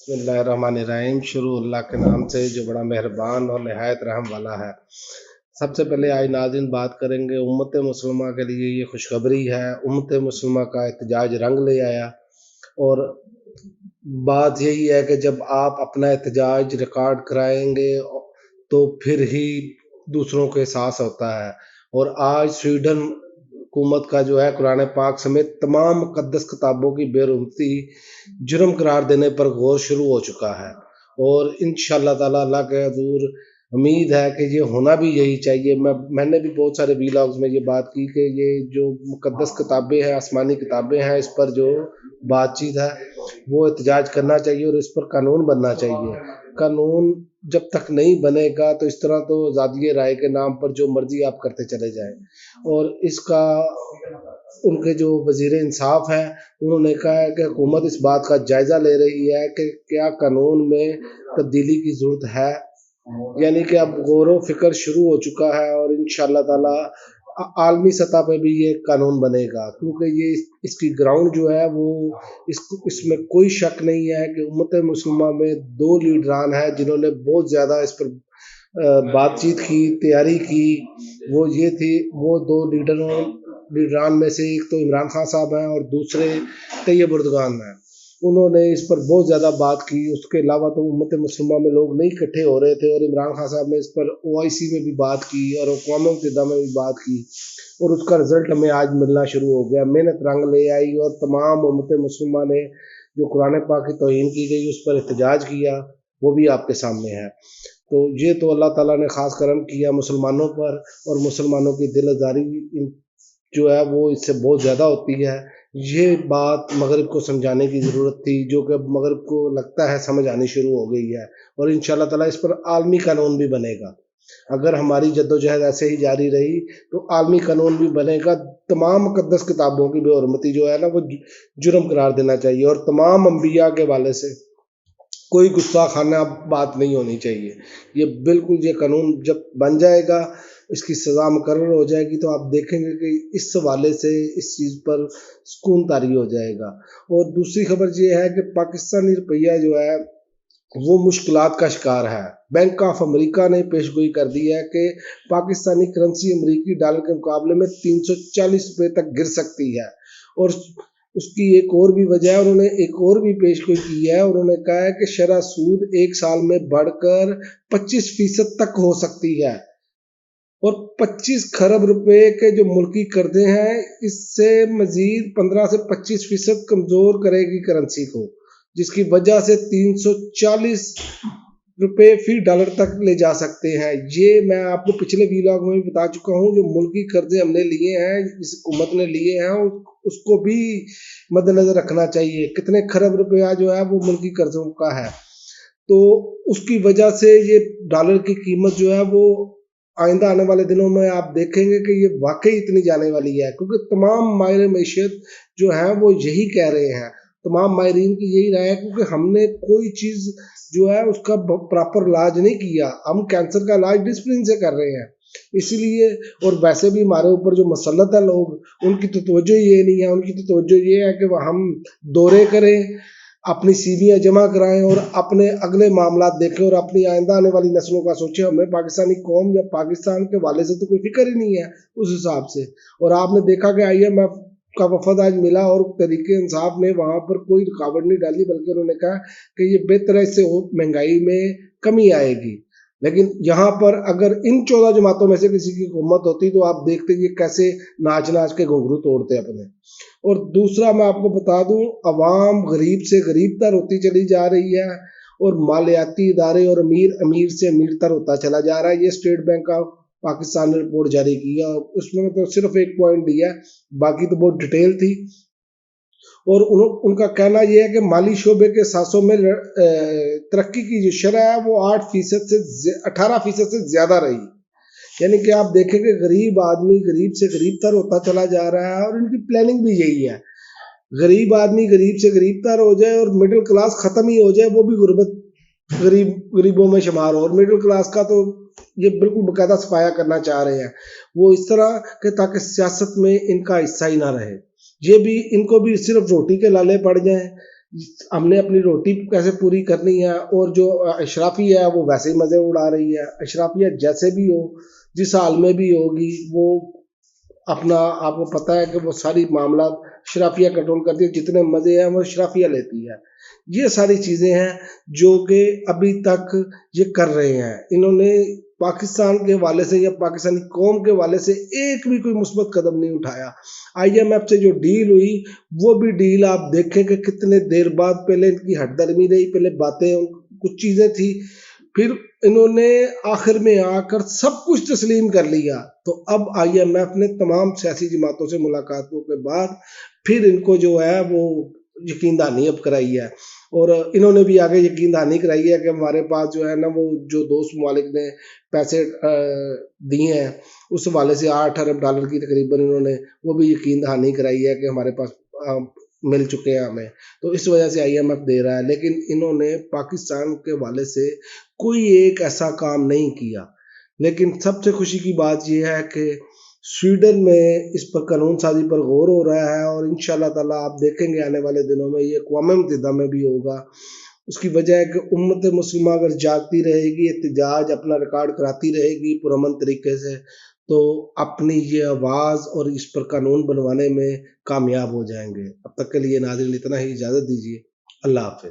बिस्मिल्लाहिर्रहमानिर्रहीम। शुरू अल्लाह के नाम से जो बड़ा मेहरबान और नहायत रहम वाला है। सबसे पहले आज नाज़रीन बात करेंगे उम्मत मुसलमा के लिए ये खुशखबरी है। उम्मत मुसलमा का एहतजाज रंग ले आया और बात यही है कि जब आप अपना एहतजाज रिकॉर्ड कराएंगे तो फिर ही दूसरों को एहसास होता है। और आज स्वीडन हुकूमत का जो है कुरान पाक समेत तमाम मुक़द्दस किताबों की बेरुमती जुर्म करार देने पर गौर शुरू हो चुका है। और इंशाअल्लाह ताला अल्लाह के हजूर उम्मीद है कि ये होना भी यही चाहिए। मैंने भी बहुत सारे वीलॉग्स में ये बात की कि ये जो मुक़द्दस किताबें हैं, आसमानी किताबें हैं, इस पर जो बातचीत है वो एहतजाज करना चाहिए और इस पर कानून बनना चाहिए। कानून जब तक नहीं बनेगा तो इस तरह तो आज़ादी राय के नाम पर जो मर्जी आप करते चले जाएं। और इसका उनके जो वजीर इंसाफ हैं उन्होंने कहा है कि हुकूमत इस बात का जायज़ा ले रही है कि क्या कानून में तब्दीली की ज़रूरत है। यानी कि अब गौर व फिक्र शुरू हो चुका है और इंशाअल्लाह ताला आलमी सतह पे भी ये कानून बनेगा, क्योंकि ये इसकी ग्राउंड जो है वो इसमें कोई शक नहीं है कि उम्मत मुसलमा में दो लीडरान हैं जिन्होंने बहुत ज़्यादा इस पर बातचीत की, तैयारी की। वो ये थी, वो दो लीडरान में से एक तो इमरान खान साहब हैं और दूसरे तैयब उर्दगान हैं। उन्होंने इस पर बहुत ज़्यादा बात की। उसके अलावा तो उम्मत मुसलमा में लोग नहीं इकट्ठे हो रहे थे और इमरान खान साहब ने इस पर OIC में भी बात की और अक़वाम मुत्तहिदा में भी बात की और उसका रिज़ल्ट हमें आज मिलना शुरू हो गया। मेहनत रंग ले आई और तमाम उम्मत मुसलमा ने जो कुरान पाक की तौहीन की गई उस पर एहतजाज किया, वो भी आपके सामने है। तो ये तो अल्लाह ताला ने ख़ास करम किया मुसलमानों पर, और मुसलमानों की दिल आज़ारी जो है वो इससे बहुत ज़्यादा होती है। ये बात मगरिब को समझाने की ज़रूरत थी, जो कि मगरिब को लगता है समझ आनी शुरू हो गई है। और इंशाअल्लाह ताला इस पर आलमी कानून भी बनेगा। अगर हमारी जद्दोजहद ऐसे ही जारी रही तो आलमी कानून भी बनेगा। तमाम मुक़द्दस किताबों की बेहुरमती जो है ना वो जुर्म करार देना चाहिए और तमाम अंबिया के वाले से कोई गुस्सा खाना बात नहीं होनी चाहिए। ये बिल्कुल, ये कानून जब बन जाएगा, इसकी सज़ा मुकर्रर हो जाएगी तो आप देखेंगे कि इस हवाले से इस चीज़ पर सुकून तारी हो जाएगा। और दूसरी खबर ये है कि पाकिस्तानी रुपया जो है वो मुश्किलात का शिकार है। बैंक ऑफ अमेरिका ने पेशगोई कर दी है कि पाकिस्तानी करेंसी अमेरिकी डॉलर के मुकाबले में 340 रुपये तक गिर सकती है। और उसकी एक और भी वजह है, उन्होंने एक और भी पेशगोई की है। उन्होंने कहा है कि शरह सूद एक साल में बढ़कर 25% तक हो सकती है और 25 खरब रुपए के जो मुल्की कर्जे हैं इससे मजीद 15 से 25% कमज़ोर करेगी करेंसी को, जिसकी वजह से 340 रुपए फी डॉलर तक ले जा सकते हैं। ये मैं आपको पिछले वीलॉग में भी बता चुका हूँ। जो मुल्की कर्जे हमने लिए हैं, इस हुकूमत ने लिए हैं, उसको भी मद्देनजर रखना चाहिए। कितने खरब रुपया जो है वो मुल्की कर्जों का है, तो उसकी वजह से ये डॉलर की कीमत जो है वो आइंदा आने वाले दिनों में आप देखेंगे कि ये वाकई इतनी जाने वाली है, क्योंकि तमाम माहिर मैशत जो है वो यही कह रहे हैं, तमाम माहिरीन की यही राय है, क्योंकि हमने कोई चीज़ जो है उसका प्रॉपर इलाज नहीं किया। हम कैंसर का इलाज डिस्प्लिन से कर रहे हैं इसीलिए। और वैसे भी हमारे ऊपर जो मसलत है लोग, उनकी तो तवज्जो ये नहीं है। उनकी तो तवज्जो ये है कि हम दौरे करें, अपनी सीवियाँ जमा कराएं और अपने अगले मामला देखें और अपनी आइंदा आने वाली नस्लों का सोचें। हमें पाकिस्तानी कौम या पाकिस्तान के वाले से तो कोई फिक्र ही नहीं है उस हिसाब से। और आपने देखा कि IMF का वफद आज मिला और तहरीक इंसाफ ने वहाँ पर कोई रुकावट नहीं डाली, बल्कि उन्होंने कहा कि ये बेहतर है, इससे महंगाई में कमी आएगी। लेकिन यहाँ पर अगर इन 14 जमातों में से किसी की हुकूमत होती तो आप देखते ये कैसे नाच नाच के घुंघरू तोड़ते अपने। और दूसरा मैं आपको बता दूं, अवाम गरीब से गरीब तर होती चली जा रही है और मालियाती इदारे और अमीर अमीर से अमीर तर होता चला जा रहा है। ये स्टेट बैंक ऑफ पाकिस्तान ने रिपोर्ट जारी की है, उसमें तो सिर्फ एक पॉइंट दिया, बाकी तो बहुत डिटेल थी। और उनका कहना यह है कि माली शोबे के सासों में तरक्की की जो शरह है वो 8% से 18% से ज़्यादा रही। यानी कि आप देखेंगे गरीब आदमी गरीब से गरीब तर होता चला जा रहा है और इनकी प्लानिंग भी यही है, गरीब आदमी गरीब से गरीब तर हो जाए और मिडिल क्लास ख़त्म ही हो जाए, वो भी गुर्बत गरीबों में शुमार हो। और मिडिल क्लास का तो ये बिल्कुल बाकायदा सफाया करना चाह रहे हैं वो इस तरह कि ताकि सियासत में इनका हिस्सा ही ना रहे। ये भी, इनको भी सिर्फ रोटी के लाले पड़ जाएं, हमने अपनी रोटी कैसे पूरी करनी है, और जो अशराफी है वो वैसे ही मज़े उड़ा रही है। अशराफिया जैसे भी हो, जिस हाल में भी होगी, वो अपना, आपको पता है कि वो सारी मामला अशराफिया कंट्रोल करती है, जितने मज़े हैं वो अशराफिया लेती है। ये सारी चीज़ें हैं जो कि अभी तक ये कर रहे हैं। इन्होंने पाकिस्तान के हवाले से या पाकिस्तानी कौम के हवाले से एक भी कोई मुस्बत कदम नहीं उठाया। IMF से जो डील हुई, वो भी डील आप देखें कि कितने देर बाद, पहले इनकी हटदर्मी रही, पहले बातें कुछ चीज़ें थी, फिर इन्होंने आखिर में आकर सब कुछ तस्लीम कर लिया। तो अब IMF ने तमाम सियासी जमातों से मुलाकातों के बाद फिर इनको जो है वो यकीन दहानी अब कराई है, और इन्होंने भी आगे यकीन दहानी कराई है कि हमारे पास जो है ना, वो जो दोस्त ममालिक ने पैसे दिए हैं, उस हवाले से $8 अरब की तकरीबन इन्होंने वो भी यकीन दहानी कराई है कि हमारे पास मिल चुके हैं हमें। तो इस वजह से IMF दे रहा है, लेकिन इन्होंने पाकिस्तान के हवाले से कोई एक ऐसा काम नहीं किया। लेकिन सबसे खुशी की बात यह है कि स्वीडन में इस पर कानून साजी पर गौर हो रहा है, और इंशाल्लाह ताला आप देखेंगे आने वाले दिनों में ये अक़वाम मुत्तहिदा में भी होगा। उसकी वजह है कि उम्मत मुस्लिमा अगर जागती रहेगी, एहतजाज अपना रिकॉर्ड कराती रहेगी पुरअमन तरीके से, तो अपनी ये आवाज़ और इस पर कानून बनवाने में कामयाब हो जाएंगे। अब तक के लिए नाज़रीन इतना ही, इजाज़त दीजिए। अल्लाह हाफ़िज़।